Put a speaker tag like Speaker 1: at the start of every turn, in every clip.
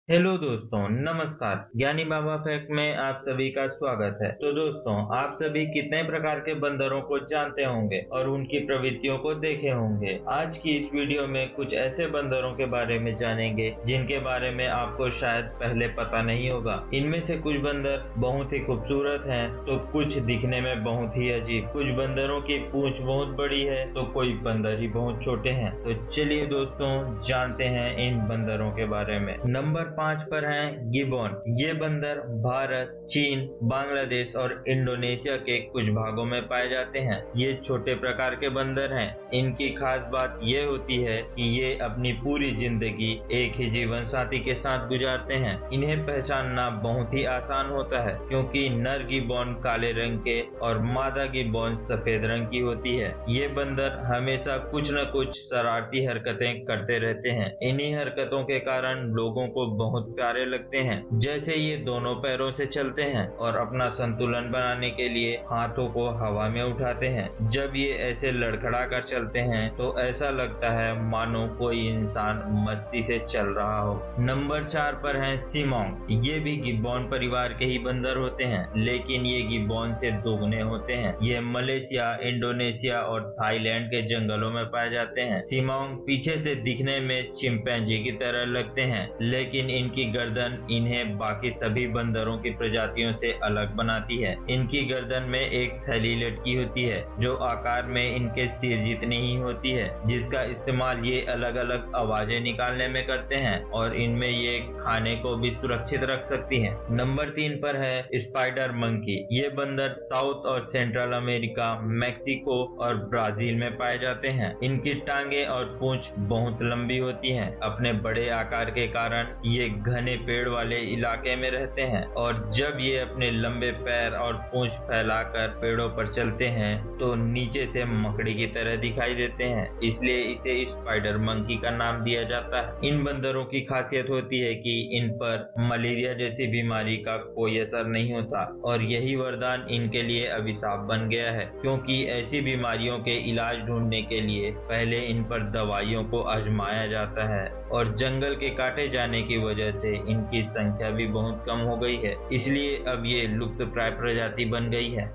Speaker 1: Hello दोस्तों, नमस्कार। ज्ञानी बाबा फैक्ट में आप सभी का स्वागत है। तो दोस्तों, आप सभी कितने प्रकार के बंदरों को जानते होंगे और उनकी प्रवृत्तियों को देखे होंगे। आज की इस वीडियो में कुछ ऐसे बंदरों के बारे में जानेंगे जिनके बारे में आपको शायद पहले पता नहीं होगा। इनमें से कुछ बंदर बहुत ही खूबसूरत हैं, तो कुछ दिखने में बहुत ही अजीब। कुछ बंदरों की पूंछ बहुत बड़ी है, तो कोई बंदर ही बहुत छोटे हैं। तो चलिए दोस्तों, जानते हैं इन बंदरों के बारे में। नंबर 5 पर है गिबॉन। ये बंदर भारत, चीन, बांग्लादेश और इंडोनेशिया के कुछ भागों में पाए जाते हैं। ये छोटे प्रकार के बंदर हैं। इनकी खास बात ये होती है कि ये अपनी पूरी जिंदगी एक ही जीवन साथी के साथ गुजारते हैं। इन्हें पहचानना बहुत ही आसान होता है, क्योंकि नर गिबॉन काले रंग के और मादा गिबॉन सफेद रंग की होती है। ये बंदर हमेशा कुछ न कुछ शरारती हरकतें करते रहते हैं। इन्हीं हरकतों के कारण लोगों को बहुत प्यारे लगते हैं। जैसे ये दोनों पैरों से चलते हैं और अपना संतुलन बनाने के लिए हाथों को हवा में उठाते हैं। जब ये ऐसे लड़खड़ा कर चलते हैं तो ऐसा लगता है मानो कोई इंसान मस्ती से चल रहा हो। नंबर 4 पर है सिमोंग। ये भी गिब्बॉन परिवार के ही बंदर होते हैं, लेकिन ये गिब्बॉन से दोगुने होते हैं। ये मलेशिया, इंडोनेशिया और थाईलैंड के जंगलों में पाए जाते हैं। सिमोंग पीछे से दिखने में चिंपैंजी की तरह लगते हैं, लेकिन इनकी गर्दन इन्हें बाकी सभी बंदरों की प्रजातियों से अलग बनाती है। इनकी गर्दन में एक थैली लटकी होती है, जो आकार में इनके सिर जितनी ही होती है, जिसका इस्तेमाल ये अलग अलग आवाजें निकालने में करते हैं और इनमें ये खाने को भी सुरक्षित रख सकती हैं। नंबर 3 पर है स्पाइडर मंकी। ये बंदर साउथ और सेंट्रल अमेरिका, मैक्सिको और ब्राजील में पाए जाते हैं। इनकी टांगे और पूंछ बहुत लंबी होती हैं। अपने बड़े आकार के कारण ये घने पेड़ वाले इलाके में रहते हैं, और जब ये अपने लंबे पैर और पूंछ फैलाकर पेड़ों पर चलते हैं तो नीचे से मकड़ी की तरह दिखाई देते हैं, इसलिए इसे स्पाइडर मंकी का नाम दिया जाता है। इन बंदरों की खासियत होती है कि इन पर मलेरिया जैसी बीमारी का कोई असर नहीं होता, और यही वरदान इनके लिए अभिशाप बन गया है, क्योंकि ऐसी बीमारियों के इलाज ढूंढने के लिए पहले इन पर दवाइयों को आजमाया जाता है, और जंगल के काटे जाने की वजह से इनकी संख्या भी बहुत कम हो गई है, इसलिए अब ये लुप्त प्राय प्रजाति बन गई है।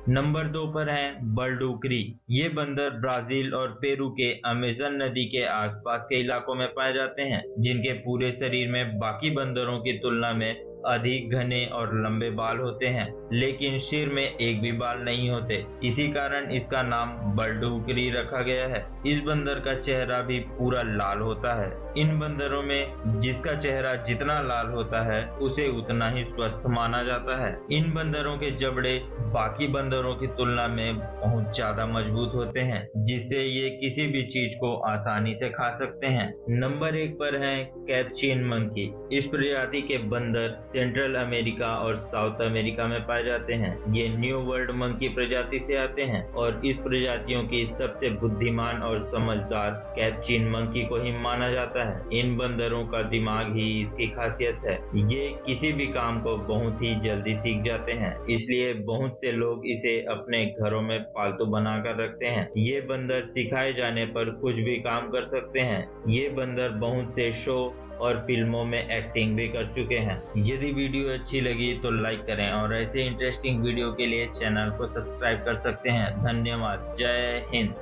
Speaker 1: नंबर 2 पर है बर्डुकरी। ये बंदर ब्राजील और पेरू के अमेजन नदी के आसपास के इलाकों में पाए जाते हैं, जिनके पूरे शरीर में बाकी बंदरों की तुलना में अधिक घने और लंबे बाल होते हैं, लेकिन सिर में एक भी बाल नहीं होते। इसी कारण इसका नाम बर्डुकरी रखा गया है। इस बंदर का चेहरा भी पूरा लाल होता है। इन बंदरों में जिसका चेहरा जितना लाल होता है, उसे उतना ही स्वस्थ माना जाता है। इन बंदरों के जबड़े बाकी बंदरों की तुलना में बहुत ज्यादा मजबूत होते हैं, जिससे ये किसी भी चीज को आसानी से खा सकते हैं। नंबर 1 पर है कैप्चिन मंकी। इस प्रजाति के बंदर सेंट्रल अमेरिका और साउथ अमेरिका में पाए जाते हैं। ये न्यू वर्ल्ड मंकी प्रजाति से आते हैं, और इस प्रजातियों की सबसे बुद्धिमान और समझदार कैप्चिन मंकी को ही माना जाता है। इन बंदरों का दिमाग ही इसकी खासियत है। ये किसी भी काम को बहुत ही जल्दी सीख जाते हैं, इसलिए बहुत से लोग इसे अपने घरों में पालतू बनाकर रखते हैं। ये बंदर सिखाए जाने पर कुछ भी काम कर सकते हैं। ये बंदर बहुत से शो और फिल्मों में एक्टिंग भी कर चुके हैं। यदि वीडियो अच्छी लगी तो लाइक करें, और ऐसे इंटरेस्टिंग वीडियो के लिए चैनल को सब्सक्राइब कर सकते हैं। धन्यवाद। जय हिंद।